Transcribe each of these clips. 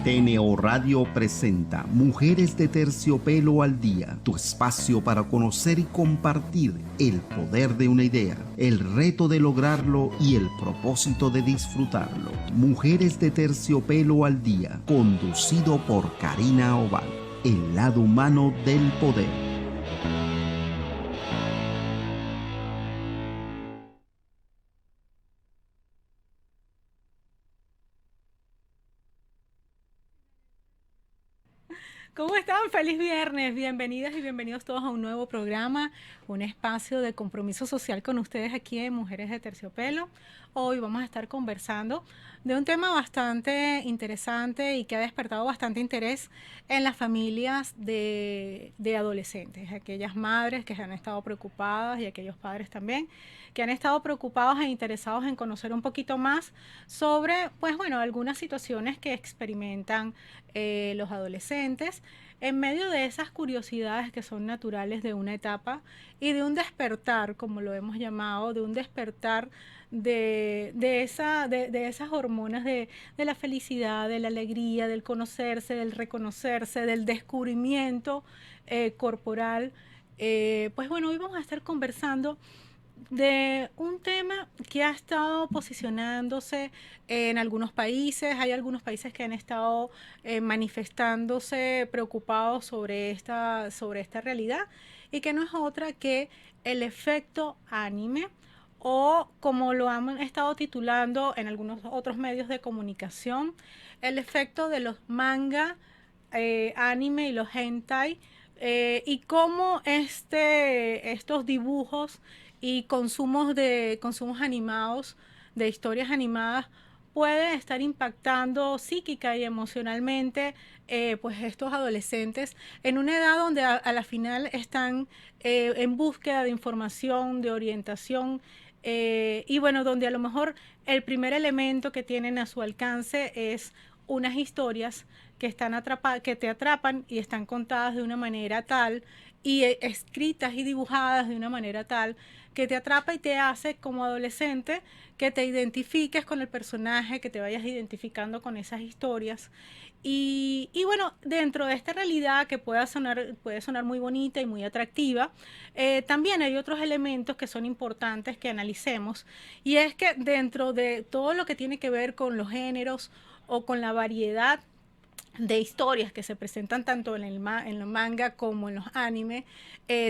TNO Radio presenta Mujeres de Terciopelo al Día, tu espacio para conocer y compartir el poder de una idea, el reto de lograrlo y el propósito de disfrutarlo. Mujeres de Terciopelo al Día, conducido por Karina Oval, el lado humano del poder. ¿Cómo están? Feliz viernes. Bienvenidas y bienvenidos todos a un nuevo programa, un espacio de compromiso social con ustedes aquí en Mujeres de Terciopelo. Hoy vamos a estar conversando de un tema bastante interesante y que ha despertado bastante interés en las familias de adolescentes, aquellas madres que han estado preocupadas y aquellos padres también que han estado preocupados e interesados en conocer un poquito más sobre, pues bueno, algunas situaciones que experimentan los adolescentes en medio de esas curiosidades que son naturales de una etapa y de un despertar, como lo hemos llamado, de un despertar de esas hormonas de la felicidad, de la alegría, del conocerse, del reconocerse, del descubrimiento corporal. Pues bueno, hoy vamos a estar conversando de un tema que ha estado posicionándose en algunos países. Hay algunos países que han estado manifestándose preocupados sobre esta realidad y que no es otra que el efecto anime, o como lo han estado titulando en algunos otros medios de comunicación, el efecto de los manga, anime y los hentai, y cómo estos dibujos y consumos animados, de historias animadas, puede estar impactando psíquica y emocionalmente pues estos adolescentes en una edad donde a la final están en búsqueda de información, de orientación, y bueno, donde a lo mejor el primer elemento que tienen a su alcance es unas historias que que te atrapan y están contadas de una manera tal y escritas y dibujadas de una manera tal que te atrapa y te hace como adolescente que te identifiques con el personaje, que te vayas identificando con esas historias. Y bueno, dentro de esta realidad que puede sonar muy bonita y muy atractiva, también hay otros elementos que son importantes que analicemos, y es que dentro de todo lo que tiene que ver con los géneros o con la variedad de historias que se presentan tanto en los manga como en los animes,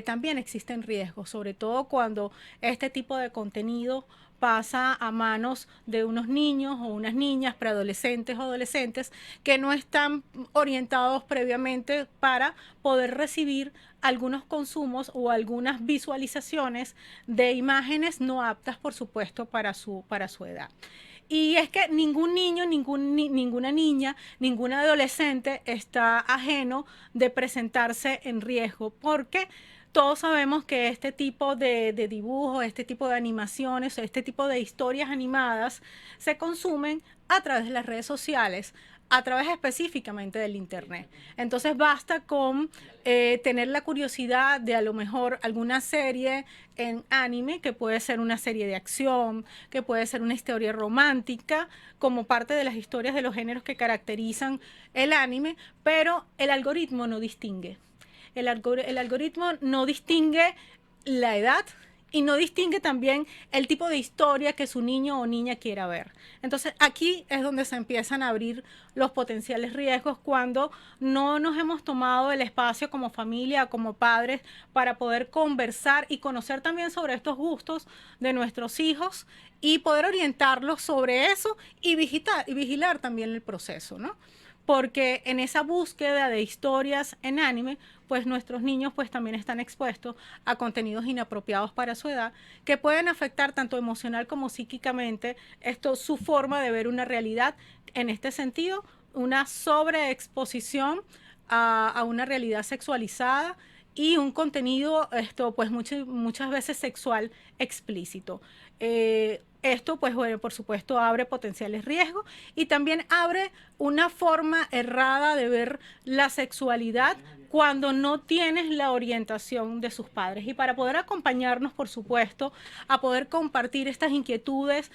también existen riesgos, sobre todo cuando este tipo de contenido pasa a manos de unos niños o unas niñas, preadolescentes o adolescentes, que no están orientados previamente para poder recibir algunos consumos o algunas visualizaciones de imágenes no aptas, por supuesto, para su edad. Y es que ningún niño, ninguna niña, ningún adolescente está ajeno de presentarse en riesgo, porque todos sabemos que este tipo de dibujos, este tipo de animaciones, este tipo de historias animadas se consumen a través de las redes sociales, a través específicamente del internet. Entonces basta con tener la curiosidad de a lo mejor alguna serie en anime, que puede ser una serie de acción, que puede ser una historia romántica, como parte de las historias de los géneros que caracterizan el anime, pero el algoritmo no distingue. El algoritmo no distingue la edad y no distingue también el tipo de historia que su niño o niña quiera ver. Entonces aquí es donde se empiezan a abrir los potenciales riesgos cuando no nos hemos tomado el espacio como familia, como padres, para poder conversar y conocer también sobre estos gustos de nuestros hijos y poder orientarlos sobre eso y vigilar también el proceso, ¿no? Porque en esa búsqueda de historias en anime, pues nuestros niños pues también están expuestos a contenidos inapropiados para su edad, que pueden afectar tanto emocional como psíquicamente su forma de ver una realidad. En este sentido, una sobreexposición a una realidad sexualizada y un contenido pues muchas veces sexual explícito. Esto pues bueno, por supuesto abre potenciales riesgos y también abre una forma errada de ver la sexualidad cuando no tienes la orientación de sus padres. Y para poder acompañarnos, por supuesto, a poder compartir estas inquietudes,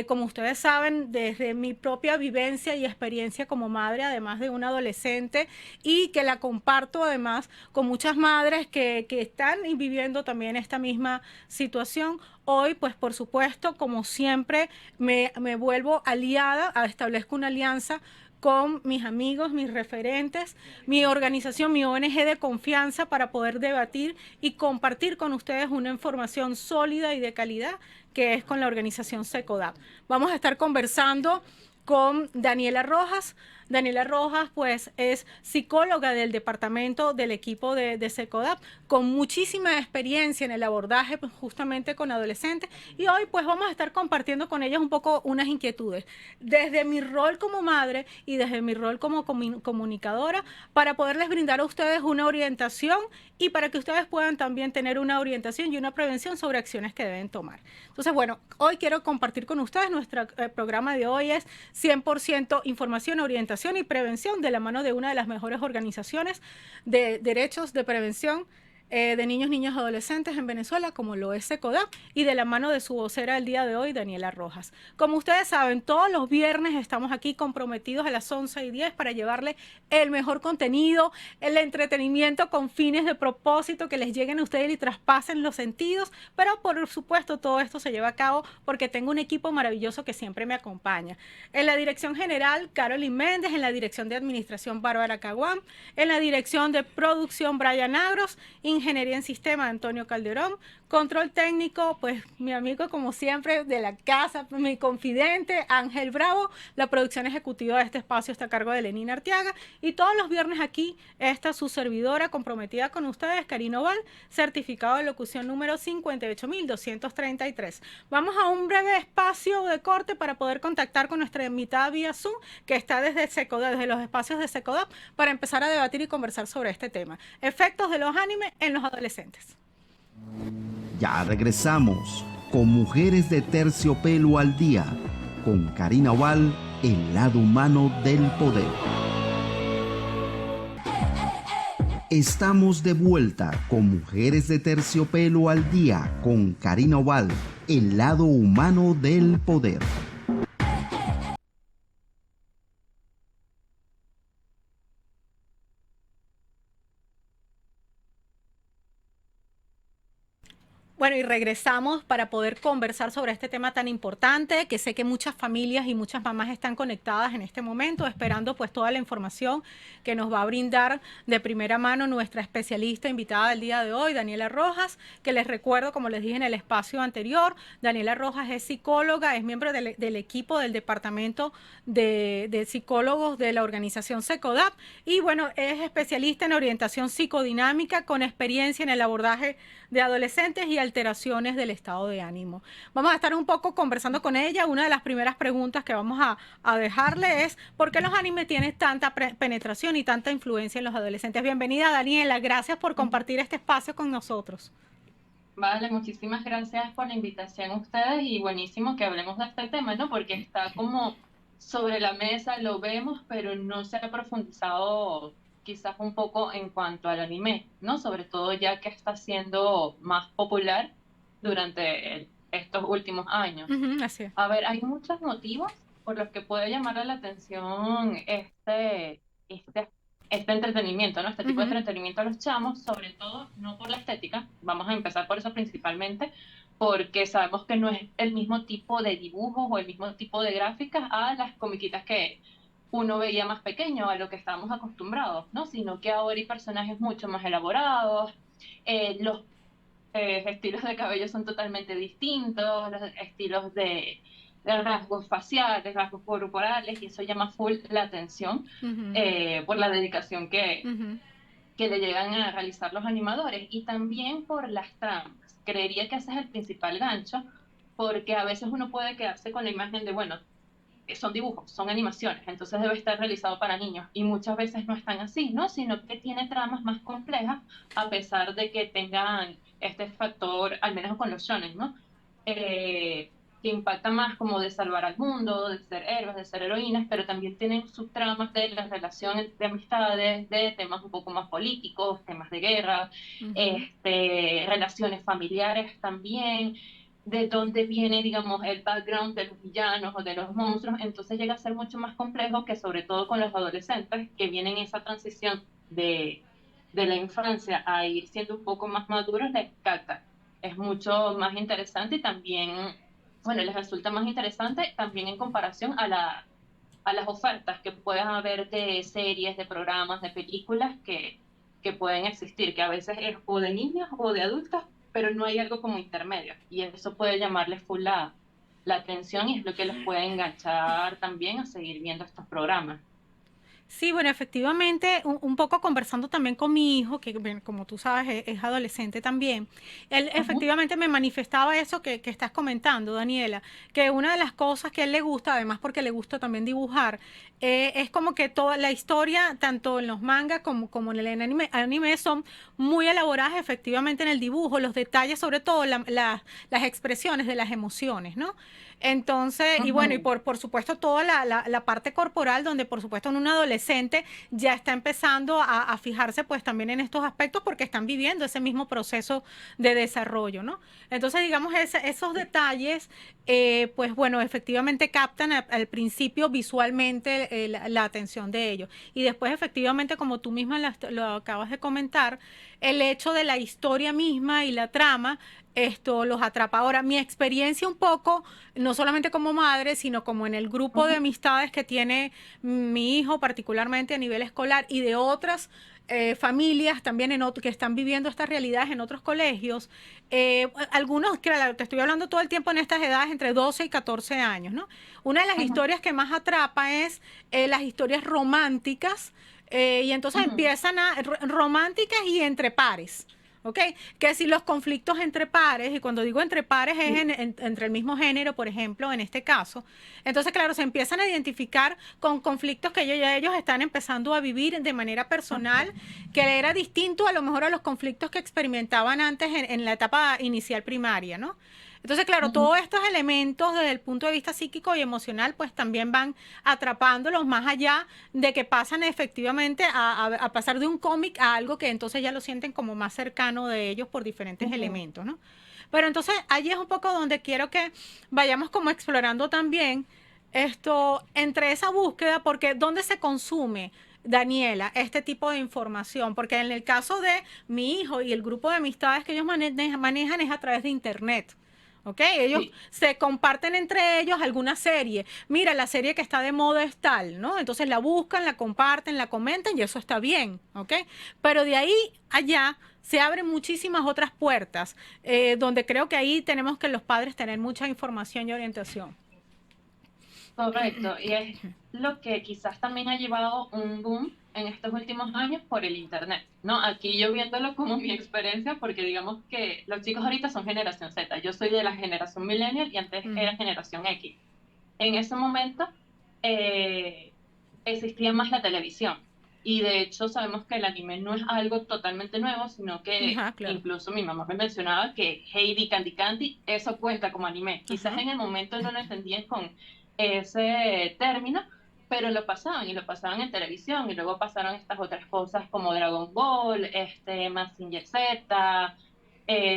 como ustedes saben, desde mi propia vivencia y experiencia como madre, además de una adolescente, y que la comparto además con muchas madres que están viviendo también esta misma situación. Hoy, pues por supuesto, como siempre, me vuelvo aliada, establezco una alianza con mis amigos, mis referentes, mi organización, mi ONG de confianza para poder debatir y compartir con ustedes una información sólida y de calidad que es con la organización SECODAP. Vamos a estar conversando con Daniela Rojas. Daniela Rojas, pues, es psicóloga del departamento del equipo de SECODAP, con muchísima experiencia en el abordaje, pues, justamente con adolescentes. Y hoy, pues, vamos a estar compartiendo con ellas un poco unas inquietudes, desde mi rol como madre y desde mi rol como comunicadora, para poderles brindar a ustedes una orientación y para que ustedes puedan también tener una orientación y una prevención sobre acciones que deben tomar. Entonces, bueno, hoy quiero compartir con ustedes, nuestro programa de hoy es 100% información, orientación y prevención de la mano de una de las mejores organizaciones de derechos de prevención de niños, niñas, adolescentes en Venezuela, como lo es SECODAP, y de la mano de su vocera el día de hoy, Daniela Rojas. Como ustedes saben, todos los viernes estamos aquí comprometidos a las 11:10 para llevarle el mejor contenido, el entretenimiento con fines de propósito que les lleguen a ustedes y traspasen los sentidos, pero por supuesto todo esto se lleva a cabo porque tengo un equipo maravilloso que siempre me acompaña. En la dirección general, Carolyn Méndez; en la dirección de administración, Bárbara Caguán; en la dirección de producción, Brian Agros; Ingeniería en Sistema, Antonio Calderón; control técnico, pues mi amigo como siempre de la casa, mi confidente, Ángel Bravo. La producción ejecutiva de este espacio está a cargo de Lenina Arteaga, y todos los viernes aquí está su servidora comprometida con ustedes, Karina Oval, certificado de locución número 58233. Vamos a un breve espacio de corte para poder contactar con nuestra invitada vía Zoom, que está desde SECODAP, desde los espacios de SECODAP, para empezar a debatir y conversar sobre este tema: efectos de los animes en los adolescentes. Ya regresamos con Mujeres de Terciopelo al Día, con Karina Oval, el lado humano del poder. Estamos de vuelta con Mujeres de Terciopelo al Día, con Karina Oval, el lado humano del poder. Bueno, y regresamos para poder conversar sobre este tema tan importante, que sé que muchas familias y muchas mamás están conectadas en este momento, esperando pues toda la información que nos va a brindar de primera mano nuestra especialista invitada del día de hoy, Daniela Rojas, que les recuerdo, como les dije en el espacio anterior, Daniela Rojas es psicóloga, es miembro del equipo del departamento de psicólogos de la organización SECODAP, y bueno, es especialista en orientación psicodinámica con experiencia en el abordaje de adolescentes y alteraciones del estado de ánimo. Vamos a estar un poco conversando con ella. Una de las primeras preguntas que vamos a dejarle es: ¿por qué los animes tienen tanta penetración y tanta influencia en los adolescentes? Bienvenida, Daniela, gracias por compartir este espacio con nosotros. Vale, muchísimas gracias por la invitación a ustedes y buenísimo que hablemos de este tema, ¿no? Porque está como sobre la mesa, lo vemos, pero no se ha profundizado quizás un poco en cuanto al anime, ¿no? Sobre todo ya que está siendo más popular durante estos últimos años. Así es. A ver, hay muchos motivos por los que puede llamar la atención este entretenimiento, ¿no? Este tipo de entretenimiento a los chamos, sobre todo no por la estética, vamos a empezar por eso principalmente, porque sabemos que no es el mismo tipo de dibujos o el mismo tipo de gráficas a las comiquitas que uno veía más pequeño, a lo que estábamos acostumbrados, ¿no? Sino que ahora hay personajes mucho más elaborados, los estilos de cabello son totalmente distintos, los estilos de rasgos faciales, rasgos corporales, y eso llama full la atención por la dedicación que le llegan a realizar los animadores y también por las tramas. Creería que ese es el principal gancho, porque a veces uno puede quedarse con la imagen de, bueno, son dibujos, son animaciones, entonces debe estar realizado para niños, y muchas veces no están así, ¿no? Sino que tiene tramas más complejas, a pesar de que tengan este factor, al menos con los shonen, ¿no? que impacta más como de salvar al mundo, de ser héroes, de ser heroínas, pero también tienen sus tramas de las relaciones de amistades, de temas un poco más políticos, temas de guerra, Ujú. relaciones familiares también, de dónde viene, digamos, el background de los villanos o de los monstruos, entonces llega a ser mucho más complejo que sobre todo con los adolescentes que vienen en esa transición de la infancia a ir siendo un poco más maduros, les capta. Es mucho más interesante y también, bueno, les resulta más interesante también en comparación a las ofertas que puedan haber de series, de programas, de películas que pueden existir, que a veces es o de niños o de adultos, pero no hay algo como intermedio. Y eso puede llamarles full la atención y es lo que los puede enganchar también a seguir viendo estos programas. Sí, bueno, efectivamente, un poco conversando también con mi hijo, que bueno, como tú sabes es adolescente también, él Ujú, efectivamente me manifestaba eso que estás comentando, Daniela, que una de las cosas que a él le gusta, además porque le gusta también dibujar, es como que toda la historia, tanto en los mangas como en el anime, son muy elaboradas efectivamente en el dibujo, los detalles, sobre todo las expresiones de las emociones, ¿no? Entonces, y bueno, y ujú, por supuesto toda la parte corporal, donde por supuesto en un adolescente ya está empezando a fijarse pues también en estos aspectos porque están viviendo ese mismo proceso de desarrollo, ¿no? Entonces, digamos, esos detalles, pues bueno, efectivamente captan al principio visualmente la atención de ellos. Y después, efectivamente, como tú misma lo acabas de comentar, el hecho de la historia misma y la trama, esto los atrapa. Ahora, mi experiencia un poco, no solamente como madre, sino como en el grupo de ujú. amistades que tiene mi hijo, particularmente a nivel escolar, y de otras familias también que están viviendo estas realidades en otros colegios. Algunos, claro, te estoy hablando todo el tiempo en estas edades entre 12 y 14 años, ¿no? Una de las Ujú, historias que más atrapa es las historias románticas, y entonces ujú. empiezan románticas y entre pares. ¿Ok? Que si los conflictos entre pares, y cuando digo entre pares es Sí. entre el mismo género, por ejemplo, en este caso, entonces, claro, se empiezan a identificar con conflictos que ellos están empezando a vivir de manera personal, que era distinto a lo mejor a los conflictos que experimentaban antes en la etapa inicial primaria, ¿no? Entonces, claro, Ujú. todos estos elementos desde el punto de vista psíquico y emocional, pues también van atrapándolos más allá de que pasan efectivamente a pasar de un cómic a algo que entonces ya lo sienten como más cercano de ellos por diferentes Ujú. elementos, ¿no? Pero entonces allí es un poco donde quiero que vayamos como explorando también esto entre esa búsqueda, porque ¿dónde se consume, Daniela, este tipo de información? Porque en el caso de mi hijo y el grupo de amistades que ellos manejan es a través de Internet. ¿Ok? Ellos Sí. se comparten entre ellos alguna serie. Mira, la serie que está de moda es tal, ¿no? Entonces la buscan, la comparten, la comentan y eso está bien, ¿ok? Pero de ahí allá se abren muchísimas otras puertas, donde creo que ahí tenemos que los padres tener mucha información y orientación. Correcto, y es lo que quizás también ha llevado un boom en estos últimos años por el Internet, ¿no? Aquí yo viéndolo como mi experiencia, porque digamos que los chicos ahorita son generación Z, yo soy de la generación millennial y antes era Ujú. generación X. En ese momento eh, existía más la televisión y de hecho sabemos que el anime no es algo totalmente nuevo, sino que Ajá, claro. incluso mi mamá me mencionaba que Heidi, Candy Candy, eso cuenta como anime. Quizás Ajá. en el momento no lo entendían con ese término, pero lo pasaban y lo pasaban en televisión y luego pasaron estas otras cosas como Dragon Ball, Mazinger Z,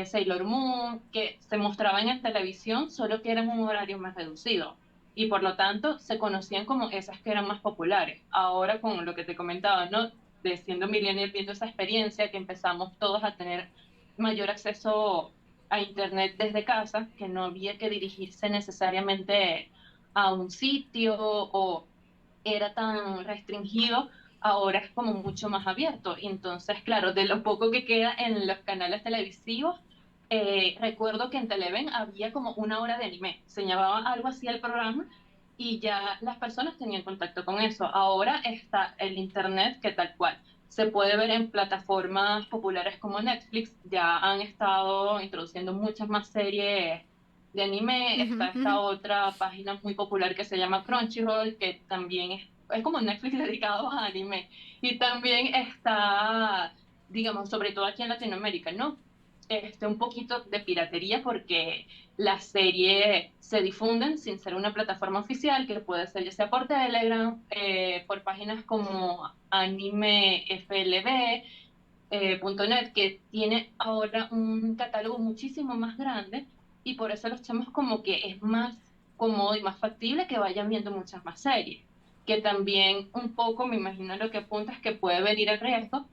Sailor Moon, que se mostraban en televisión, solo que eran un horario más reducido y por lo tanto se conocían como esas que eran más populares. Ahora con lo que te comentaba, ¿no? De siendo millennial, viendo esa experiencia que empezamos todos a tener mayor acceso a Internet desde casa, que no había que dirigirse necesariamente a un sitio o era tan restringido, ahora es como mucho más abierto. Y entonces, claro, de lo poco que queda en los canales televisivos, recuerdo que en Televen había como una hora de anime, se llamaba algo así el programa y ya las personas tenían contacto con eso. Ahora está el Internet que tal cual. Se puede ver en plataformas populares como Netflix, ya han estado introduciendo muchas más series de anime. Ujú, Está ujú. esta otra página muy popular que se llama Crunchyroll, que también es como Netflix dedicado a anime. Y también está, digamos, sobre todo aquí en Latinoamérica, ¿no? un poquito de piratería porque las series se difunden sin ser una plataforma oficial, que puede ser ya sea por Telegram, por páginas como Anime FLB, .net, que tiene ahora un catálogo muchísimo más grande y por eso los chamos como que es más cómodo y más factible que vayan viendo muchas más series. Que también un poco, me imagino lo que apunta es que puede venir el riesgo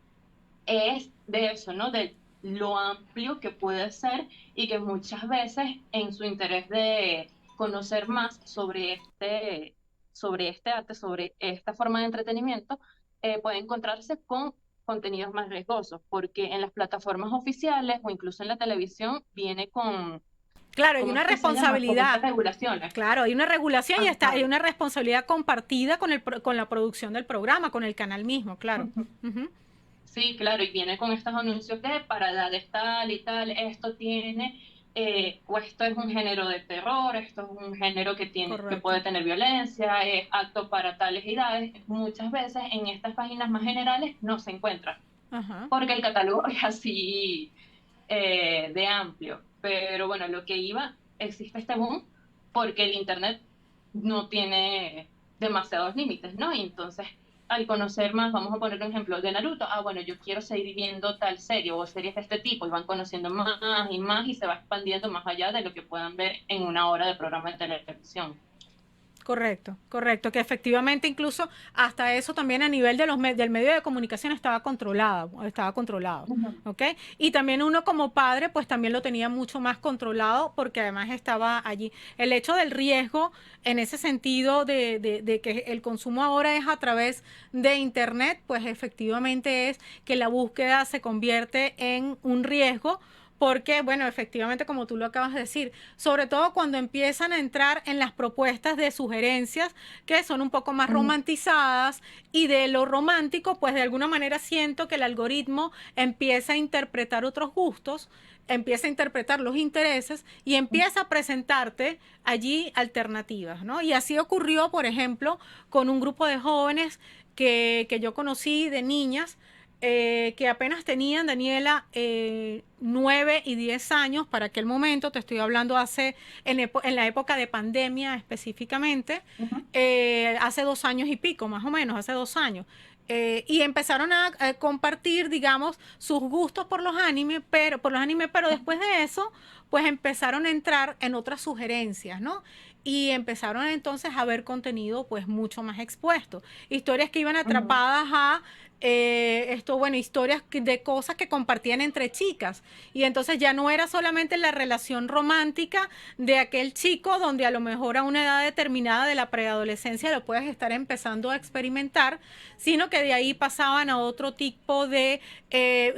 es de eso, ¿no? De lo amplio que puede ser y que muchas veces en su interés de conocer más sobre este arte, sobre esta forma de entretenimiento, puede encontrarse con contenidos más riesgosos, porque en las plataformas oficiales o incluso en la televisión viene con, Claro, hay ¿cómo una es que se llama? Con estas responsabilidad. regulaciones. Claro, hay una regulación y hay Ajá. una responsabilidad compartida con la producción del programa, con el canal mismo, claro. Ujú. Sí, claro, y viene con estos anuncios de para edades tal y tal, esto tiene, o esto es un género de terror, esto es un género que tiene, que Correcto. puede tener violencia, es apto para tales edades. Muchas veces en estas páginas más generales no se encuentra, Ajá. porque el catálogo es así de amplio. Pero bueno, lo que iba, existe este boom porque el Internet no tiene demasiados límites, ¿no? Y entonces, al conocer más, vamos a poner un ejemplo de Naruto, bueno, yo quiero seguir viendo tal serie o series de este tipo y van conociendo más y más y se va expandiendo más allá de lo que puedan ver en una hora de programa de televisión. Correcto, correcto, que efectivamente incluso hasta eso también a nivel de del medio de comunicación estaba controlado, Ujú. ¿ok? Y también uno como padre pues también lo tenía mucho más controlado porque además estaba allí. El hecho del riesgo en ese sentido de que el consumo ahora es a través de internet, pues efectivamente es que la búsqueda se convierte en un riesgo porque, bueno, efectivamente, como tú lo acabas de decir, sobre todo cuando empiezan a entrar en las propuestas de sugerencias que son un poco más Ujú. romantizadas y de lo romántico, pues de alguna manera siento que el algoritmo empieza a interpretar otros gustos, empieza a interpretar los intereses y empieza a presentarte allí alternativas, ¿no? Y así ocurrió, por ejemplo, con un grupo de jóvenes que yo conocí de niñas que apenas tenían, Daniela, 9 y 10 años para aquel momento, te estoy hablando en la época de pandemia específicamente, Ujú. hace 2 años y pico, más o menos, hace 2 años. Y empezaron a compartir, digamos, sus gustos por los animes, pero después de eso, pues empezaron a entrar en otras sugerencias, ¿no? Y empezaron entonces a ver contenido pues mucho más expuesto. Historias que iban Ujú. atrapadas a bueno, historias de cosas que compartían entre chicas. Y entonces ya no era solamente la relación romántica de aquel chico donde a lo mejor a una edad determinada de la preadolescencia lo puedes estar empezando a experimentar, sino que de ahí pasaban a otro tipo de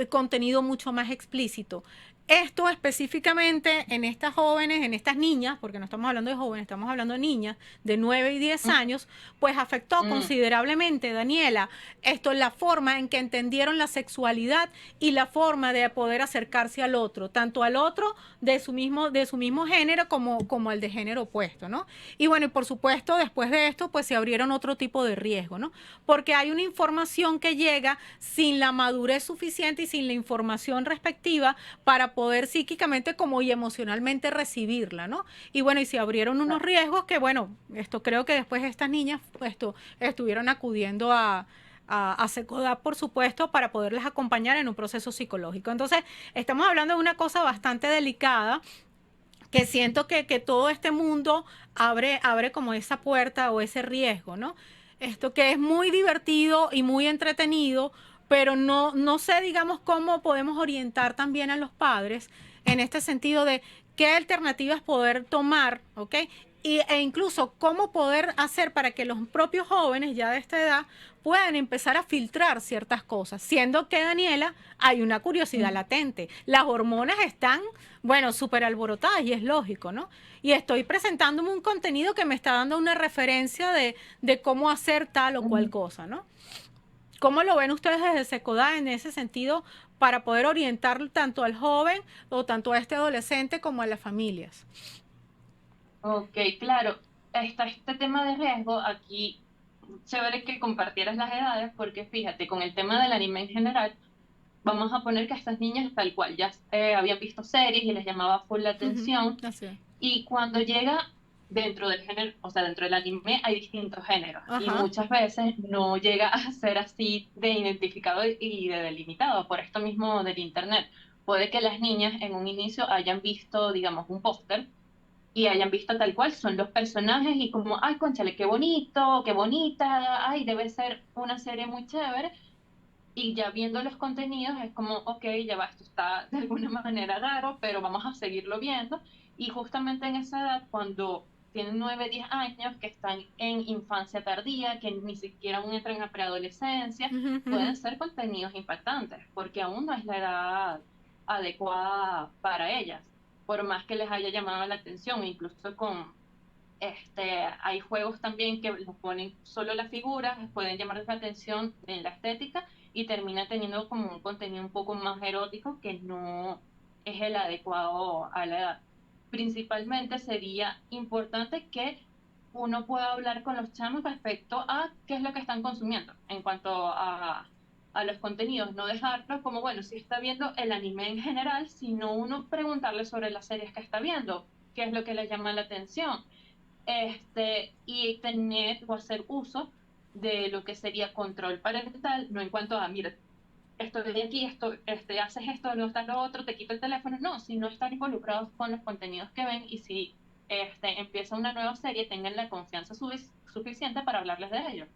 contenido mucho más explícito. Esto específicamente en estas jóvenes, en estas niñas, porque no estamos hablando de jóvenes, estamos hablando de niñas de 9 y 10 Ujú. años, pues afectó Ujú. considerablemente, Daniela, esto, la forma en que entendieron la sexualidad y la forma de poder acercarse al otro, tanto al otro de su mismo género como al de género opuesto, ¿no? Y bueno, y por supuesto, después de esto, pues se abrieron otro tipo de riesgo, ¿no? Porque hay una información que llega sin la madurez suficiente y sin la información respectiva para poder psíquicamente como y emocionalmente recibirla, ¿no? Y bueno, y se abrieron unos riesgos que, bueno, esto creo que después estas niñas estuvieron acudiendo a Secodap, por supuesto, para poderles acompañar en un proceso psicológico. Entonces, estamos hablando de una cosa bastante delicada que siento que todo este mundo abre como esa puerta o ese riesgo, ¿no? Esto que es muy divertido y muy entretenido, pero no sé, digamos, cómo podemos orientar también a los padres en este sentido de qué alternativas poder tomar, ¿ok? E incluso cómo poder hacer para que los propios jóvenes ya de esta edad puedan empezar a filtrar ciertas cosas, siendo que, Daniela, hay una curiosidad Ujú. latente. Las hormonas están, bueno, súper alborotadas y es lógico, ¿no? Y estoy presentándome un contenido que me está dando una referencia de cómo hacer tal o cual Ujú. cosa, ¿no? ¿Cómo lo ven ustedes desde Secodá en ese sentido para poder orientar tanto al joven o tanto a este adolescente como a las familias? Ok, claro. Está este tema de riesgo aquí, chévere que compartieras las edades, porque fíjate, con el tema del anime en general, vamos a poner que estas niñas tal cual ya habían visto series y les llamaba full la Ujú, atención, así es. y cuando llega dentro del género, o sea, dentro del anime hay distintos géneros y Ajá. muchas veces no llega a ser así de identificado y de delimitado por esto mismo del internet. Puede que las niñas en un inicio hayan visto, digamos, un póster y hayan visto tal cual son los personajes y como, ay, cónchale, qué bonito, qué bonita, ay, debe ser una serie muy chévere. Y ya viendo los contenidos es como, ok, ya va, esto está de alguna manera raro, pero vamos a seguirlo viendo. Y justamente en esa edad, cuando tienen 9 10 años, que están en infancia tardía, que ni siquiera aún entran a preadolescencia, Ujú, ujú. pueden ser contenidos impactantes, porque aún no es la edad adecuada para ellas, por más que les haya llamado la atención, incluso con hay juegos también que los ponen solo las figuras, pueden llamar la atención en la estética y termina teniendo como un contenido un poco más erótico que no es el adecuado a la edad. Principalmente sería importante que uno pueda hablar con los chamos respecto a qué es lo que están consumiendo en cuanto a los contenidos, no dejarlo como, bueno, si está viendo el anime en general, sino uno preguntarle sobre las series que está viendo, qué es lo que le llama la atención, y tener o hacer uso de lo que sería control parental, no en cuanto a, mira, estoy aquí, haces esto, no estás lo otro, te quito el teléfono, no, sino estar involucrados con los contenidos que ven y si empieza una nueva serie, tengan la confianza suficiente para hablarles de ello.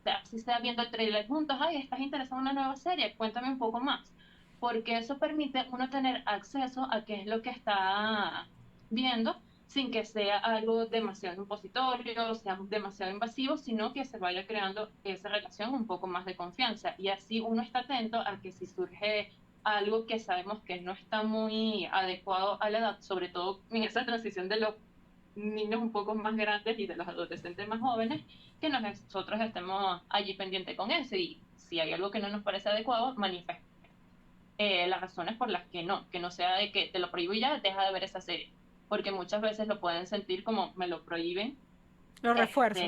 Así sea viendo el trailer juntos, ay, estás interesado en una nueva serie, cuéntame un poco más, porque eso permite uno tener acceso a qué es lo que está viendo sin que sea algo demasiado impositorio, sea demasiado invasivo, sino que se vaya creando esa relación un poco más de confianza. Y así uno está atento a que si surge algo que sabemos que no está muy adecuado a la edad, sobre todo en esa transición de los niños un poco más grandes y de los adolescentes más jóvenes, que nosotros estemos allí pendientes con eso. Y si hay algo que no nos parece adecuado, manifestar las razones por las que no sea de que te lo prohíbo y ya, deja de ver esa serie, porque muchas veces lo pueden sentir como me lo prohíben, Lo refuerzo.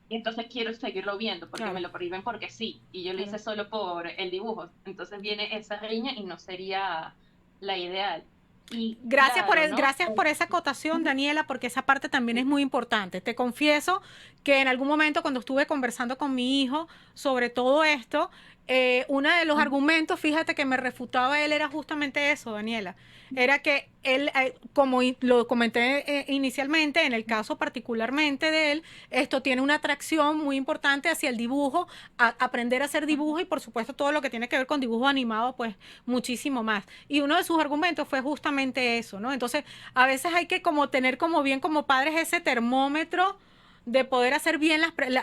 y entonces quiero seguirlo viendo porque me Claro. lo prohíben porque sí, y yo lo Claro. hice solo por el dibujo, entonces viene esa riña y no sería la ideal. Y Gracias claro, ¿no? gracias por esa acotación, Daniela, porque esa parte también es muy importante. Te confieso que en algún momento cuando estuve conversando con mi hijo sobre todo esto, uno de los argumentos, fíjate, que me refutaba él era justamente eso, Daniela. Era que él, como lo comenté inicialmente, en el caso particularmente de él, esto tiene una atracción muy importante hacia el dibujo, aprender a hacer dibujo y por supuesto todo lo que tiene que ver con dibujo animado, pues muchísimo más. Y uno de sus argumentos fue justamente eso, ¿no? Entonces, a veces hay que como tener como bien como padres ese termómetro de poder hacer bien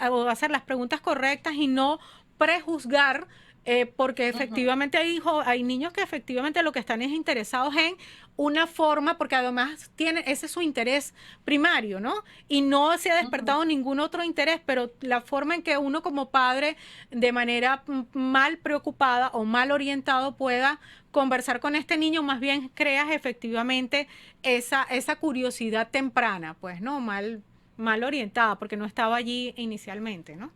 o hacer las preguntas correctas y no prejuzgar, porque efectivamente hay niños que efectivamente lo que están es interesados en una forma, porque además tiene, ese es su interés primario, ¿no? Y no se ha despertado ningún otro interés, pero la forma en que uno como padre, de manera mal preocupada o mal orientado, pueda conversar con este niño, más bien creas efectivamente esa curiosidad temprana, pues, ¿no? Mal orientada, porque no estaba allí inicialmente, ¿no?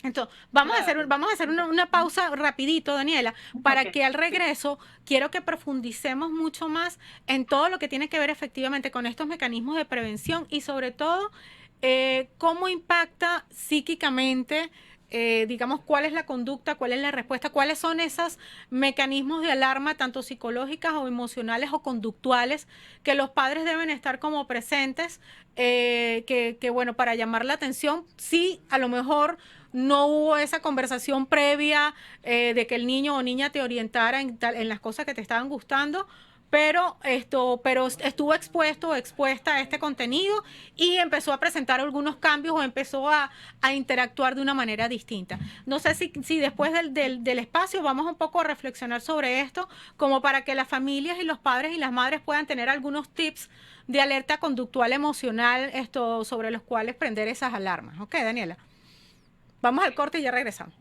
Entonces, Claro. vamos a hacer una pausa rapidito, Daniela, para Ok, que al sí. regreso quiero que profundicemos mucho más en todo lo que tiene que ver efectivamente con estos mecanismos de prevención y sobre todo cómo impacta psíquicamente, digamos, cuál es la conducta, cuál es la respuesta, cuáles son esos mecanismos de alarma, tanto psicológicas o emocionales o conductuales, que los padres deben estar como presentes, bueno, para llamar la atención, sí, a lo mejor no hubo esa conversación previa, de que el niño o niña te orientara en las cosas que te estaban gustando, pero estuvo expuesto o expuesta a este contenido y empezó a presentar algunos cambios o empezó a interactuar de una manera distinta. No sé si después del espacio vamos un poco a reflexionar sobre esto, como para que las familias y los padres y las madres puedan tener algunos tips de alerta conductual emocional, sobre los cuales prender esas alarmas. ¿Ok, Daniela? Vamos al corte y ya regresamos.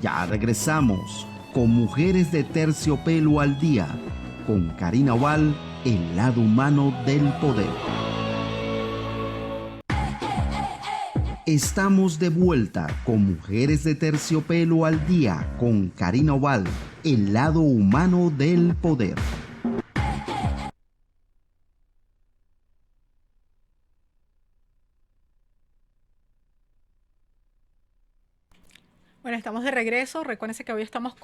Ya regresamos con Mujeres de Terciopelo al Día, con Karina Oval, el lado humano del poder. Estamos de vuelta con Mujeres de Terciopelo al Día, con Karina Oval, el lado humano del poder. Bueno, estamos de regreso. Recuérdense que hoy estamos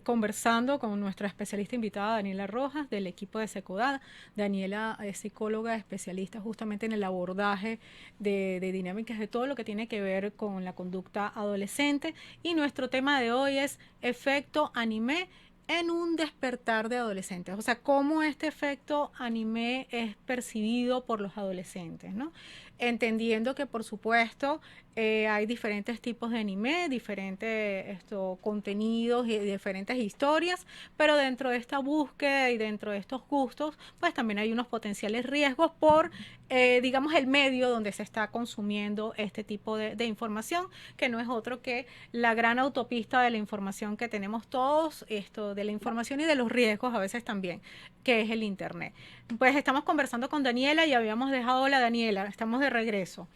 conversando con nuestra especialista invitada, Daniela Rojas, del equipo de Secodad. Daniela es psicóloga especialista justamente en el abordaje de dinámicas de todo lo que tiene que ver con la conducta adolescente. Y nuestro tema de hoy es efecto anime en un despertar de adolescentes. O sea, cómo este efecto anime es percibido por los adolescentes, ¿no? Entendiendo que, por supuesto, hay diferentes tipos de anime, diferentes contenidos y diferentes historias, pero dentro de esta búsqueda y dentro de estos gustos, pues también hay unos potenciales riesgos por, digamos, el medio donde se está consumiendo este tipo de información, que no es otro que la gran autopista de la información que tenemos todos, de la información y de los riesgos a veces también, que es el Internet. Pues estamos conversando con Daniela y habíamos dejado la Daniela, estamos de regreso.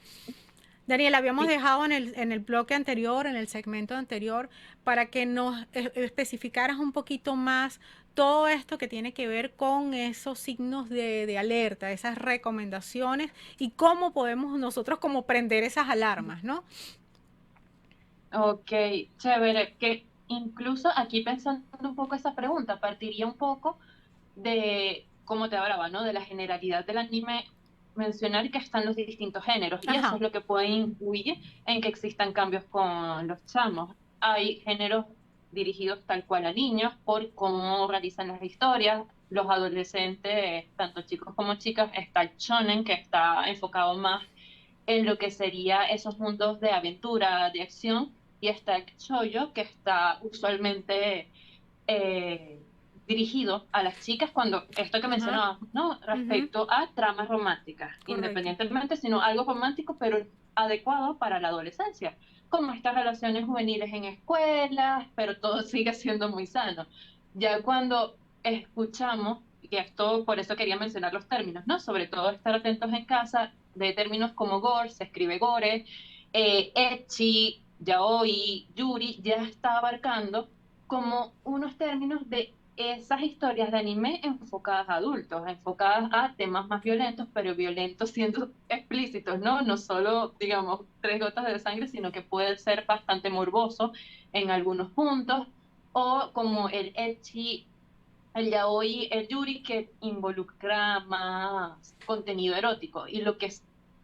Daniela, habíamos dejado en el bloque anterior, en el segmento anterior, para que nos especificaras un poquito más todo esto que tiene que ver con esos signos de alerta, esas recomendaciones y cómo podemos nosotros como prender esas alarmas, ¿no? Ok, chévere, que incluso aquí pensando un poco esa pregunta, partiría un poco de, como te hablaba, ¿no? De la generalidad del anime, mencionar que están los distintos géneros, y eso Ajá. es lo que puede influir en que existan cambios con los chamos. Hay géneros dirigidos tal cual a niños por cómo realizan las historias. Los adolescentes, tanto chicos como chicas, está el shonen, que está enfocado más en lo que sería esos mundos de aventura, de acción, y está el shoujo, que está usualmente dirigido a las chicas cuando esto que Ajá. mencionabas, ¿no? Uh-huh. Respecto a tramas románticas, Correcto. independientemente, sino algo romántico, pero adecuado para la adolescencia, como estas relaciones juveniles en escuelas, pero todo sigue siendo muy sano. Ya cuando escuchamos, que esto, por eso quería mencionar los términos, ¿no? Sobre todo estar atentos en casa de términos como gore, se escribe gore, ecchi, yaoi, yuri, ya está abarcando como unos términos de esas historias de anime enfocadas a adultos, enfocadas a temas más violentos, pero violentos siendo explícitos, ¿no? No solo, digamos, 3 gotas de sangre, sino que puede ser bastante morboso en algunos puntos, o como el ecchi, el yaoi, el yuri, que involucra más contenido erótico. Y lo que,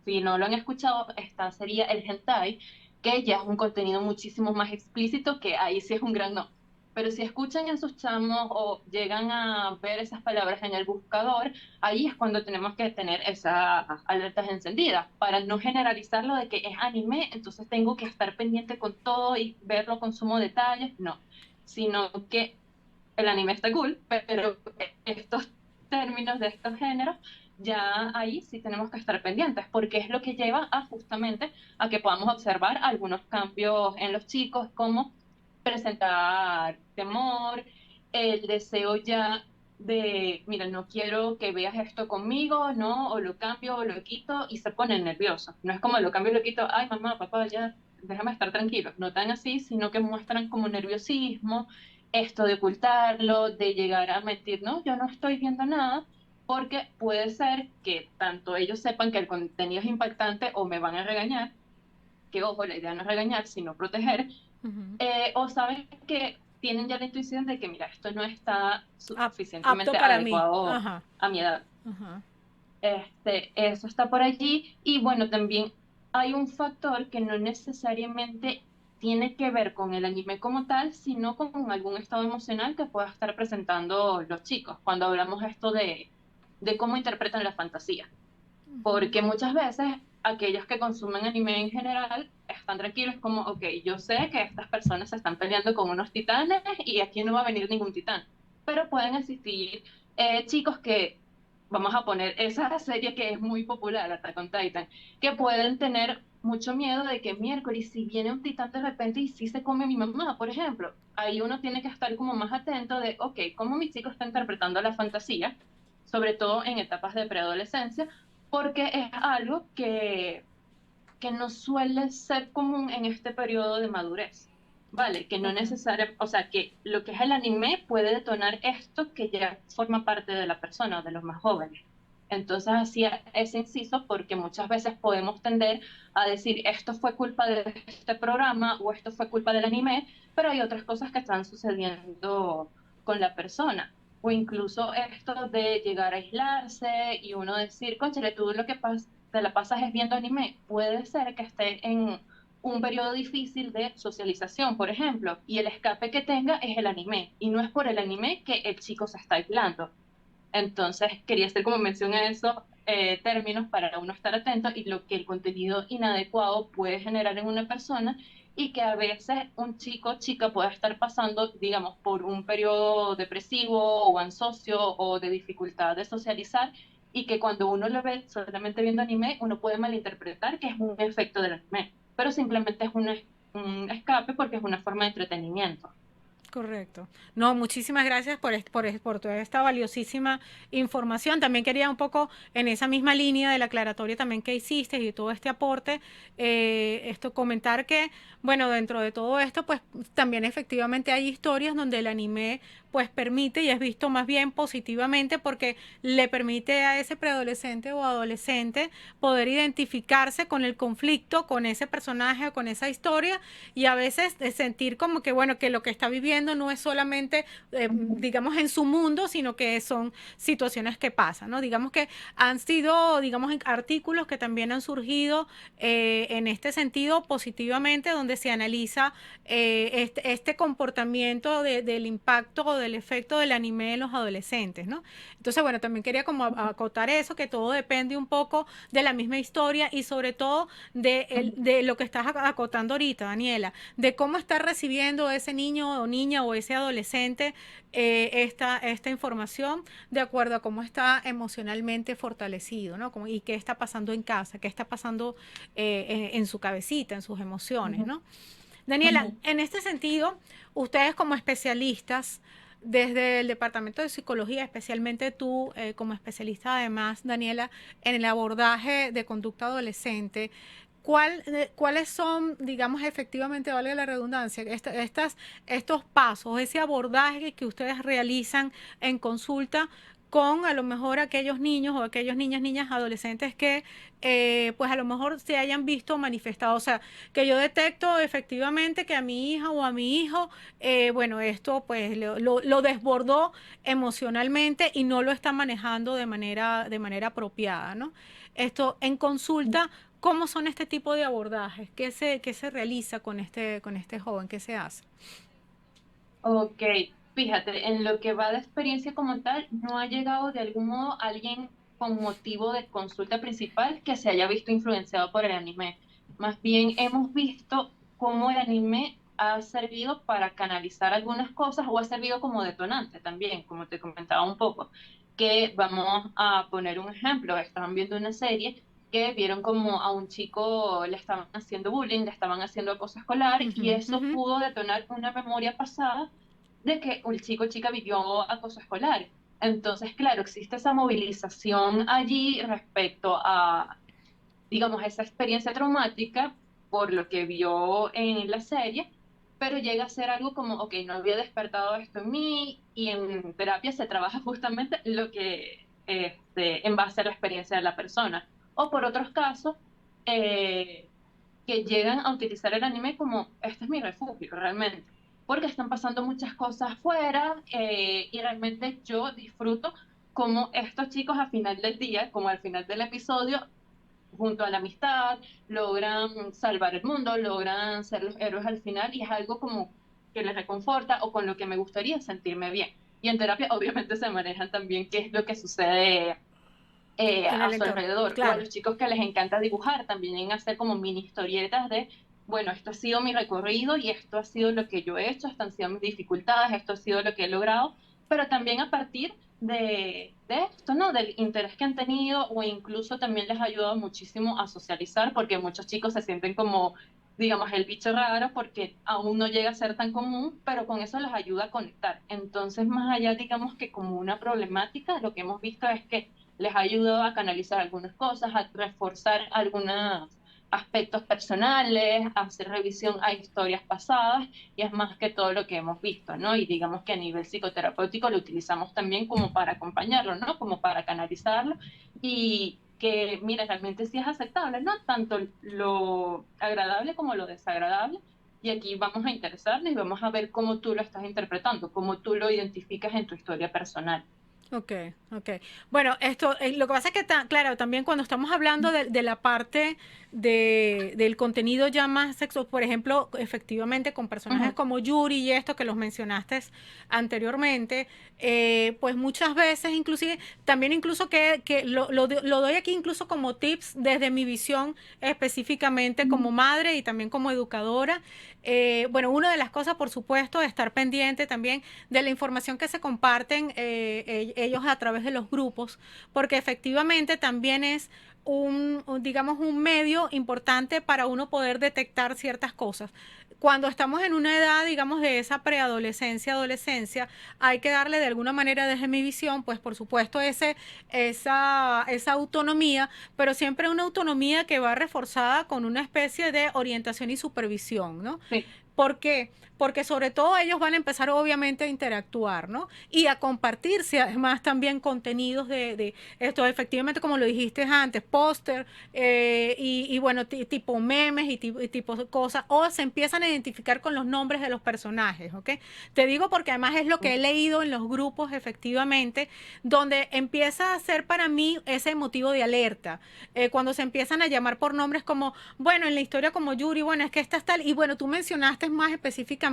si no lo han escuchado, esta sería el hentai, que ya es un contenido muchísimo más explícito, que ahí sí es un gran no. Pero si escuchan en sus chamos o llegan a ver esas palabras en el buscador, ahí es cuando tenemos que tener esas alertas encendidas para no generalizarlo de que es anime, entonces tengo que estar pendiente con todo y verlo con sumo detalle. No, sino que el anime está cool, pero estos términos de estos géneros, ya ahí sí tenemos que estar pendientes, porque es lo que lleva a justamente a que podamos observar algunos cambios en los chicos, como presentar temor, el deseo ya de, mira, no quiero que veas esto conmigo, ¿no? O lo cambio o lo quito y se ponen nerviosos. No es como lo cambio y lo quito, ay, mamá, papá, ya, déjame estar tranquilo. No tan así, sino que muestran como nerviosismo, esto de ocultarlo, de llegar a mentir, no, yo no estoy viendo nada, porque puede ser que tanto ellos sepan que el contenido es impactante o me van a regañar, que ojo, la idea no es regañar, sino proteger, Uh-huh. o saben que tienen ya la intuición de que, mira, esto no está Apto suficientemente para mí. adecuado Ajá. a mi edad. Ajá. Eso está por allí. Y bueno, también hay un factor que no necesariamente tiene que ver con el anime como tal, sino con algún estado emocional que pueda estar presentando los chicos cuando hablamos esto de cómo interpretan la fantasía. Uh-huh. Porque muchas veces aquellos que consumen anime en general están tranquilos como, ok, yo sé que estas personas se están peleando con unos titanes y aquí no va a venir ningún titán, pero pueden existir chicos vamos a poner esa serie que es muy popular, Attack on Titan, que pueden tener mucho miedo de que miércoles, si viene un titán de repente y si se come a mi mamá, por ejemplo, ahí uno tiene que estar como más atento de, ok, ¿cómo mi chico está interpretando la fantasía? Sobre todo en etapas de preadolescencia, porque es algo que no suele ser común en este periodo de madurez. Vale, que no Ok. necesariamente, o sea, que lo que es el anime puede detonar esto que ya forma parte de la persona o de los más jóvenes. Entonces hacía ese inciso porque muchas veces podemos tender a decir esto fue culpa de este programa o esto fue culpa del anime, pero hay otras cosas que están sucediendo con la persona. O incluso esto de llegar a aislarse y uno decir, cónchale, tú lo que te la pasas es viendo anime, puede ser que esté en un periodo difícil de socialización, por ejemplo, y el escape que tenga es el anime, y no es por el anime que el chico se está aislando. Entonces, quería hacer como mención a esos términos para uno estar atento y lo que el contenido inadecuado puede generar en una persona y que a veces un chico o chica pueda estar pasando, digamos, por un periodo depresivo o ansioso o de dificultad de socializar y que cuando uno lo ve solamente viendo anime, uno puede malinterpretar que es un efecto del anime, pero simplemente es un escape porque es una forma de entretenimiento. Correcto. No, muchísimas gracias por toda esta valiosísima información. También quería un poco en esa misma línea de la aclaratoria también que hiciste y de todo este aporte, esto comentar que, bueno, dentro de todo esto, pues también efectivamente hay historias donde el anime pues permite y es visto más bien positivamente porque le permite a ese preadolescente o adolescente poder identificarse con el conflicto, con ese personaje o con esa historia y a veces de sentir como que, bueno, que lo que está viviendo no es solamente, digamos, en su mundo, sino que son situaciones que pasan, ¿no? Digamos que han sido, digamos, artículos que también han surgido en este sentido positivamente, donde se analiza este comportamiento del impacto o del efecto del anime en los adolescentes, ¿no? Entonces, bueno, también quería como acotar eso, que todo depende un poco de la misma historia y sobre todo de lo que estás acotando ahorita, Daniela, de cómo está recibiendo ese niño o niña o ese adolescente esta información de acuerdo a cómo está emocionalmente fortalecido, ¿no? Como, y qué está pasando en casa, qué está pasando en su cabecita, en sus emociones, Ujú, ¿no? Daniela, ujú. en este sentido, ustedes como especialistas, desde el Departamento de Psicología, especialmente tú como especialista además, Daniela, en el abordaje de conducta adolescente, ¿cuáles son, digamos, efectivamente, valga la redundancia, estos pasos, ese abordaje que ustedes realizan en consulta con a lo mejor aquellos niños o aquellos niñas, adolescentes que pues a lo mejor se hayan visto manifestados, o sea, que yo detecto efectivamente que a mi hija o a mi hijo, bueno, esto pues lo desbordó emocionalmente y no lo está manejando de manera apropiada, ¿no? Esto en consulta, ¿cómo son este tipo de abordajes? ¿Qué se realiza con este joven? ¿Qué se hace? Ok, fíjate, en lo que va de experiencia como tal, no ha llegado de algún modo alguien con motivo de consulta principal que se haya visto influenciado por el anime. Más bien hemos visto cómo el anime ha servido para canalizar algunas cosas o ha servido como detonante también, como te comentaba un poco. Que vamos a poner un ejemplo, estaban viendo una serie que vieron como a un chico le estaban haciendo bullying, le estaban haciendo acoso escolar Uh y -huh, uh eso -huh. pudo detonar una memoria pasada de que el chico o chica vivió acoso escolar. Entonces, claro, existe esa movilización allí respecto a, digamos, esa experiencia traumática por lo que vio en la serie, pero llega a ser algo como, ok, no había despertado esto en mí y en terapia se trabaja justamente lo que, en base a la experiencia de la persona. O por otros casos, eh, que llegan a utilizar el anime como, este es mi refugio realmente, porque están pasando muchas cosas afuera y realmente yo disfruto como estos chicos al final del día, como al final del episodio, junto a la amistad, logran salvar el mundo, logran ser los héroes al final y es algo como que les reconforta o con lo que me gustaría sentirme bien. Y en terapia obviamente se manejan también qué es lo que sucede En a el su entorno, alrededor, o a claro. los chicos que les encanta dibujar, también en hacer como mini historietas de, bueno, esto ha sido mi recorrido y esto ha sido lo que yo he hecho, estas han sido mis dificultades, esto ha sido lo que he logrado, pero también a partir de esto, ¿no? Del interés que han tenido o incluso también les ha ayudado muchísimo a socializar porque muchos chicos se sienten como, digamos, el bicho raro porque aún no llega a ser tan común, pero con eso les ayuda a conectar. Entonces, más allá, digamos que como una problemática, lo que hemos visto es que les ha ayudado a canalizar algunas cosas, a reforzar algunos aspectos personales, a hacer revisión a historias pasadas y es más que todo lo que hemos visto, ¿no? Y digamos que a nivel psicoterapéutico lo utilizamos también como para acompañarlo, ¿no? Como para canalizarlo y que, mira, realmente sí es aceptable, ¿no? Tanto lo agradable como lo desagradable. Y aquí vamos a interesarnos y vamos a ver cómo tú lo estás interpretando, cómo tú lo identificas en tu historia personal. Ok, ok. Bueno, esto, lo que pasa es que, claro, también cuando estamos hablando de la parte del contenido ya más sexo, por ejemplo, efectivamente con personajes Ujú. como Yuri y esto que los mencionaste anteriormente, pues muchas veces, inclusive, también incluso que lo doy aquí incluso como tips desde mi visión específicamente como madre y también como educadora. Bueno, una de las cosas, por supuesto, es estar pendiente también de la información que se comparten ellos a través de los grupos, porque efectivamente también es digamos, un medio importante para uno poder detectar ciertas cosas. Cuando estamos en una edad, digamos, de esa preadolescencia, adolescencia, hay que darle de alguna manera, desde mi visión, pues por supuesto, esa autonomía, pero siempre una autonomía que va reforzada con una especie de orientación y supervisión, ¿no? Sí. ¿Por qué? Porque sobre todo ellos van a empezar obviamente a interactuar, ¿no? Y a compartirse además también contenidos de esto, efectivamente como lo dijiste antes, póster y bueno, tipo memes y tipo cosas, o se empiezan a identificar con los nombres de los personajes, ¿ok? Te digo porque además es lo que he leído en los grupos efectivamente, donde empieza a ser para mí ese motivo de alerta, cuando se empiezan a llamar por nombres como, bueno, en la historia como Yuri, bueno, es que esta es tal, y bueno, tú mencionaste más específicamente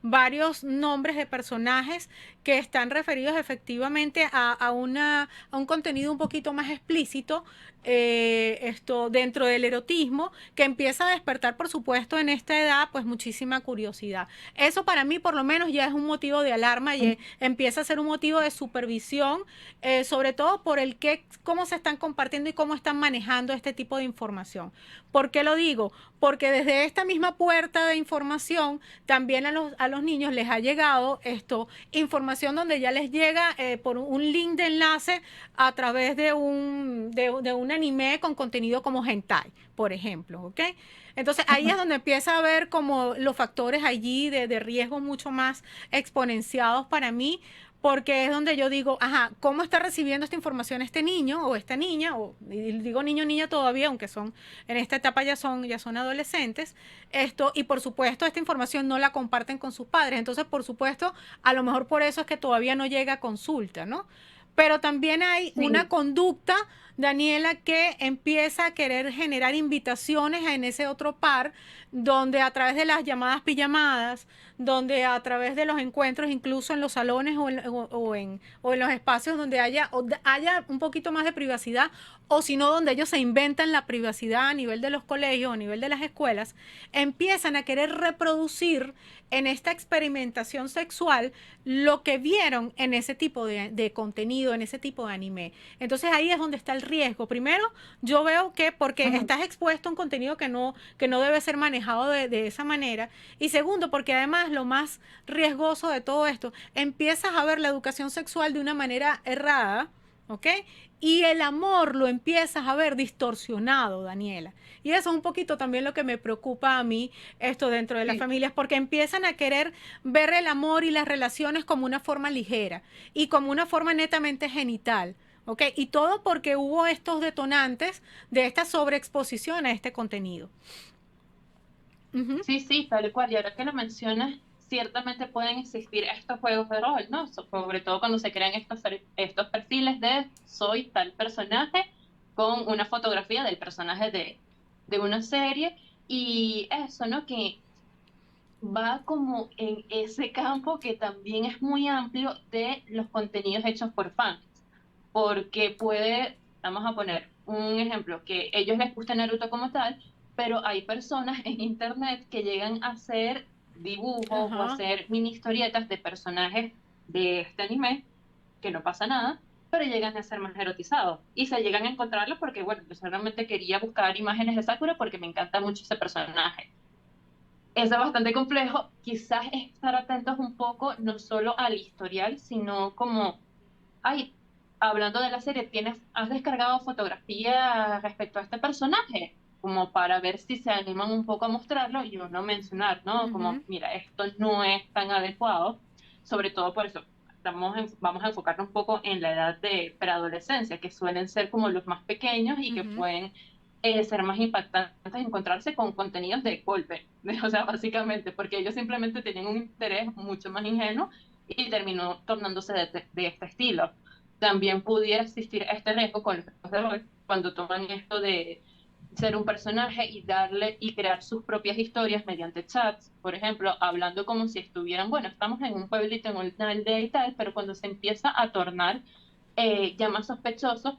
varios nombres de personajes que están referidos efectivamente a un contenido un poquito más explícito, esto dentro del erotismo, que empieza a despertar, por supuesto, en esta edad, pues muchísima curiosidad. Eso para mí, por lo menos, ya es un motivo de alarma y empieza a ser un motivo de supervisión, sobre todo por el que, cómo se están compartiendo y cómo están manejando este tipo de información. ¿Por qué lo digo? Porque desde esta misma puerta de información también a los niños les ha llegado información donde ya les llega por un link de enlace a través de un anime con contenido como hentai, por ejemplo, ¿ok? Entonces ahí es donde empieza a ver como los factores allí de riesgo mucho más exponenciados para mí, porque es donde yo digo, ajá, ¿cómo está recibiendo esta información este niño o esta niña? O digo niño o niña todavía, aunque son en esta etapa ya son adolescentes, y por supuesto esta información no la comparten con sus padres. Entonces, por supuesto, a lo mejor por eso es que todavía no llega a consulta, ¿no? Pero también hay una Sí. conducta, Daniela, que empieza a querer generar invitaciones en ese otro par, donde a través de las llamadas pijamadas, donde a través de los encuentros, incluso en los salones o en los espacios donde haya un poquito más de privacidad, o si no, donde ellos se inventan la privacidad a nivel de los colegios, a nivel de las escuelas, empiezan a querer reproducir en esta experimentación sexual lo que vieron en ese tipo de contenido, en ese tipo de anime. Entonces ahí es donde está el riesgo. Primero, yo veo que porque Ujú. estás expuesto a un contenido que no debe ser manejado de esa manera. Y segundo, porque además lo más riesgoso de todo esto, empiezas a ver la educación sexual de una manera errada, ¿ok? Y el amor lo empiezas a ver distorsionado, Daniela. Y eso es un poquito también lo que me preocupa a mí, esto dentro de las Sí. familias, porque empiezan a querer ver el amor y las relaciones como una forma ligera y como una forma netamente genital. ¿Ok? Y todo porque hubo estos detonantes de esta sobreexposición a este contenido. Ujú. Sí, sí, tal cual. Y ahora que lo mencionas, ciertamente pueden existir estos juegos de rol, ¿no? Sobre todo cuando se crean estos perfiles de soy tal personaje con una fotografía del personaje de una serie. Y eso, ¿no? Que va como en ese campo que también es muy amplio de los contenidos hechos por fans. Porque puede, vamos a poner un ejemplo, que ellos les gusta Naruto como tal, pero hay personas en internet que llegan a hacer dibujos o Ajá. hacer mini historietas de personajes de este anime que no pasa nada, pero llegan a ser más erotizados y se llegan a encontrarlo porque, bueno, yo solamente quería buscar imágenes de Sakura porque me encanta mucho ese personaje. Eso es bastante complejo, quizás estar atentos un poco no solo al historial, sino como, ay, hablando de la serie, ¿has descargado fotografía respecto a este personaje? Como para ver si se animan un poco a mostrarlo y uno mencionar, ¿no? Como, Ujú, mira, esto no es tan adecuado, sobre todo por eso. Vamos a enfocarnos un poco en la edad de preadolescencia, que suelen ser como los más pequeños y que ujú. pueden ser más impactantes encontrarse con contenidos de golpe, o sea, básicamente, porque ellos simplemente tienen un interés mucho más ingenuo y terminó tornándose de este estilo. También pudiera existir este riesgo con los juegos de rol cuando toman esto de ser un personaje y darle y crear sus propias historias mediante chats, por ejemplo, hablando como si estuvieran, bueno, estamos en un pueblito, en una aldea y tal, pero cuando se empieza a tornar ya más sospechoso,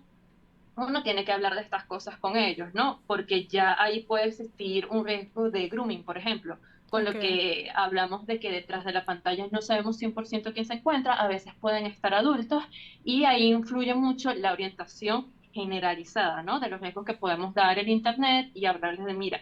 uno tiene que hablar de estas cosas con ellos, ¿no? Porque ya ahí puede existir un riesgo de grooming, por ejemplo, con lo Ok. que hablamos de que detrás de la pantalla no sabemos 100% quién se encuentra, a veces pueden estar adultos y ahí influye mucho la orientación generalizada, ¿no? De los riesgos que podemos dar en Internet y hablarles de, mira,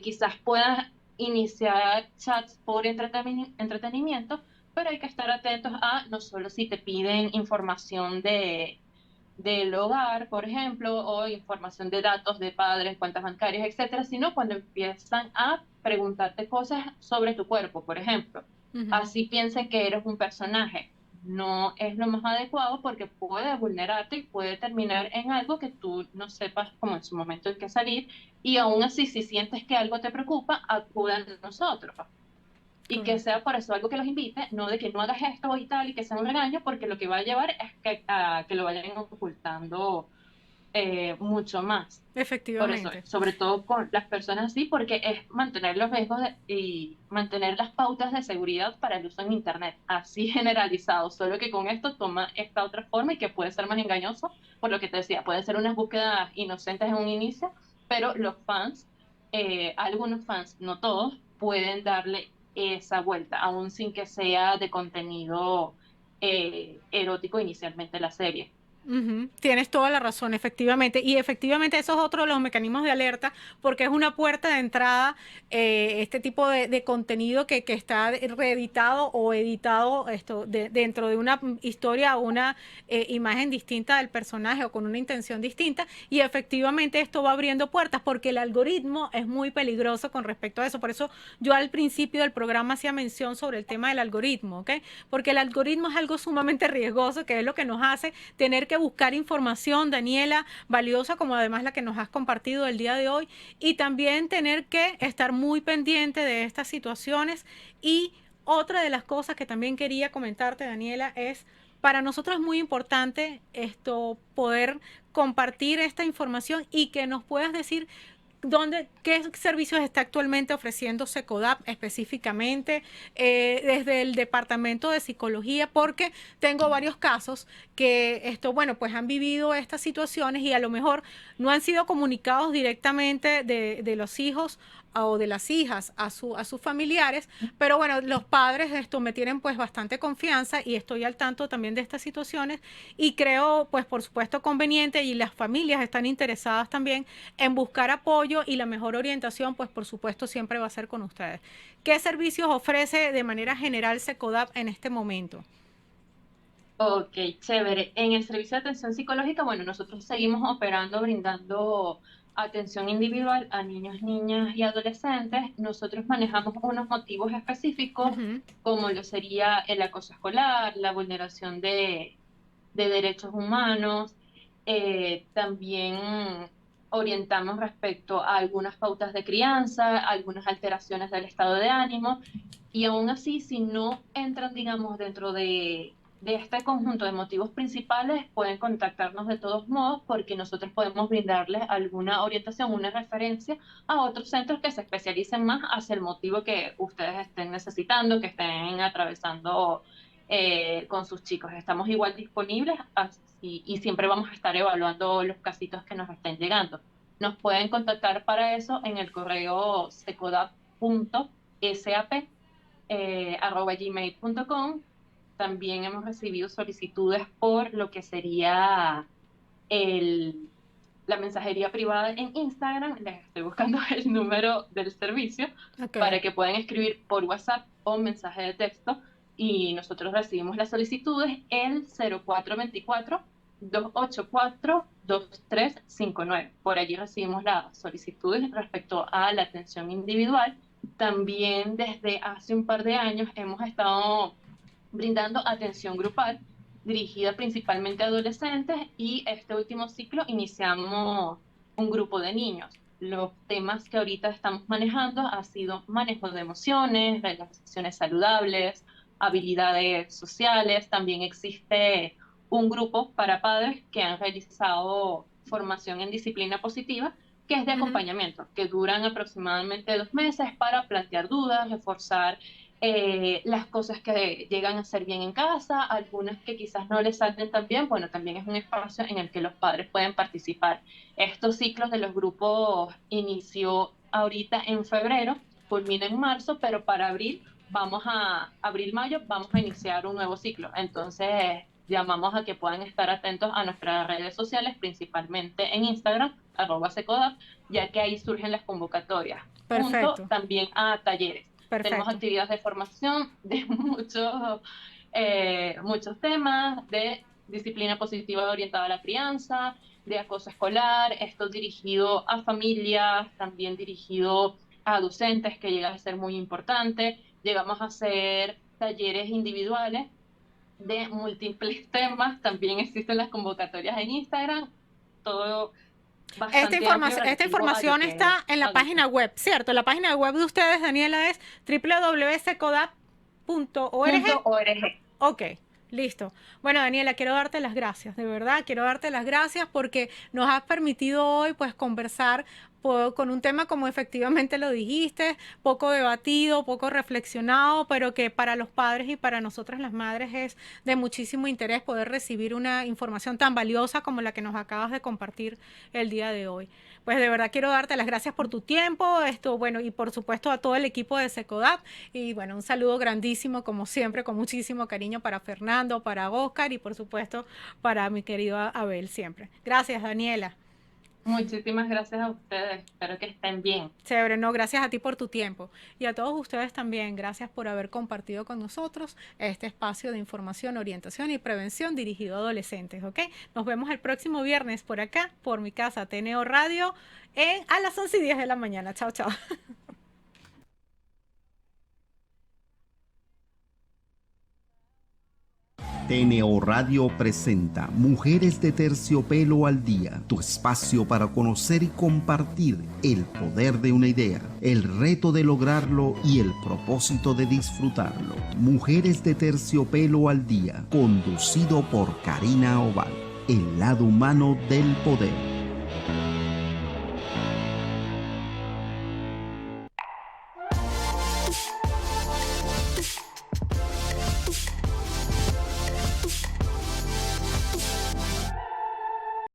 quizás puedas iniciar chats por entretenimiento, pero hay que estar atentos a no solo si te piden información del hogar, por ejemplo, o información de datos de padres, cuentas bancarias, etcétera, sino cuando empiezan a preguntarte cosas sobre tu cuerpo, por ejemplo. Ujú. Así piensen que eres un personaje. No es lo más adecuado porque puede vulnerarte y puede terminar en algo que tú no sepas como en su momento en que salir y aún así si sientes que algo te preocupa, acudan a nosotros y que Correcto. sea por eso algo que los invite, no de que no hagas esto y tal y que sea un regaño, porque lo que va a llevar es a que lo vayan ocultando mucho más. Por eso, Efectivamente. sobre todo con las personas así, porque es mantener los riesgos y mantener las pautas de seguridad para el uso en Internet, así generalizado, solo que con esto toma esta otra forma y que puede ser más engañoso, por lo que te decía, pueden ser unas búsquedas inocentes en un inicio, pero los fans, algunos fans, no todos, pueden darle esa vuelta, aún sin que sea de contenido erótico inicialmente la serie. Ujú. Tienes toda la razón, efectivamente. Y efectivamente eso es otro de los mecanismos de alerta porque es una puerta de entrada, este tipo de contenido que está reeditado o editado dentro de una historia o una imagen distinta del personaje o con una intención distinta. Y efectivamente esto va abriendo puertas porque el algoritmo es muy peligroso con respecto a eso. Por eso yo al principio del programa hacía mención sobre el tema del algoritmo, ¿ok? Porque el algoritmo es algo sumamente riesgoso, que es lo que nos hace tener que buscar información, Daniela, valiosa, como además la que nos has compartido el día de hoy, y también tener que estar muy pendiente de estas situaciones. Y otra de las cosas que también quería comentarte, Daniela, es para nosotros es muy importante poder compartir esta información y que nos puedas decir qué servicios está actualmente ofreciendo Secodap específicamente desde el departamento de psicología, porque tengo varios casos que bueno, pues han vivido estas situaciones y a lo mejor no han sido comunicados directamente de los hijos o de las hijas a sus familiares, pero bueno, los padres me tienen pues bastante confianza y estoy al tanto también de estas situaciones y creo pues por supuesto conveniente y las familias están interesadas también en buscar apoyo y la mejor orientación pues por supuesto siempre va a ser con ustedes. ¿Qué servicios ofrece de manera general Secodap en este momento? Ok, chévere. En el servicio de atención psicológica, bueno, nosotros seguimos operando, brindando atención individual a niños, niñas y adolescentes. Nosotros manejamos unos motivos específicos, Ujú. como lo sería el acoso escolar, la vulneración de derechos humanos. También orientamos respecto a algunas pautas de crianza, algunas alteraciones del estado de ánimo. Y aún así, si no entran, digamos, dentro de este conjunto de motivos principales, pueden contactarnos de todos modos porque nosotros podemos brindarles alguna orientación, una referencia a otros centros que se especialicen más hacia el motivo que ustedes estén necesitando, que estén atravesando con sus chicos. Estamos igual disponibles y siempre vamos a estar evaluando los casitos que nos estén llegando. Nos pueden contactar para eso en el correo secodap.sap@gmail.com también hemos recibido solicitudes por lo que sería la mensajería privada en Instagram. Les estoy buscando el número del servicio para que puedan escribir por WhatsApp o mensaje de texto y nosotros recibimos las solicitudes el 0424-284-2359. Por allí recibimos las solicitudes respecto a la atención individual. También desde hace un par de años hemos estado brindando atención grupal dirigida principalmente a adolescentes y este último ciclo iniciamos un grupo de niños. Los temas que ahorita estamos manejando ha sido manejo de emociones, relaciones saludables, habilidades sociales. También existe un grupo para padres que han realizado formación en disciplina positiva, que es de acompañamiento, que duran aproximadamente 2 meses para plantear dudas, reforzar las cosas que llegan a hacer bien en casa, algunas que quizás no les salten tan bien. Bueno, también es un espacio en el que los padres pueden participar. Estos ciclos de los grupos inició ahorita en febrero, culmina en marzo, pero para abril-mayo vamos a iniciar un nuevo ciclo. Entonces llamamos a que puedan estar atentos a nuestras redes sociales, principalmente en Instagram, @secodap, ya que ahí surgen las convocatorias. Perfecto. Junto también a talleres. Perfecto. Tenemos actividades de formación de muchos temas, de disciplina positiva orientada a la crianza, de acoso escolar, esto dirigido a familias, también dirigido a docentes, que llega a ser muy importante. Llegamos a hacer talleres individuales de múltiples temas, también existen las convocatorias en Instagram, todo. Esta información está en la página web, ¿cierto? La página web de ustedes, Daniela, es www.secodap.org. Ok, listo. Bueno, Daniela, quiero darte las gracias, de verdad, quiero darte las gracias porque nos has permitido hoy pues conversar con un tema, como efectivamente lo dijiste, poco debatido, poco reflexionado, pero que para los padres y para nosotras las madres es de muchísimo interés poder recibir una información tan valiosa como la que nos acabas de compartir el día de hoy. Pues de verdad quiero darte las gracias por tu tiempo, bueno, y por supuesto a todo el equipo de Secodap, y bueno, un saludo grandísimo como siempre, con muchísimo cariño para Fernando, para Oscar y por supuesto para mi querido Abel siempre. Gracias, Daniela. Muchísimas gracias a ustedes, espero que estén bien. Chévere, no, gracias a ti por tu tiempo y a todos ustedes también, gracias por haber compartido con nosotros este espacio de información, orientación y prevención dirigido a adolescentes, ¿ok? Nos vemos el próximo viernes por acá, por mi casa, TNO Radio, a las 11:10 de la mañana. Chao, chao. TNO Radio presenta Mujeres de Terciopelo al Día, tu espacio para conocer y compartir el poder de una idea, el reto de lograrlo y el propósito de disfrutarlo. Mujeres de Terciopelo al Día, conducido por Karina Oval, el lado humano del poder.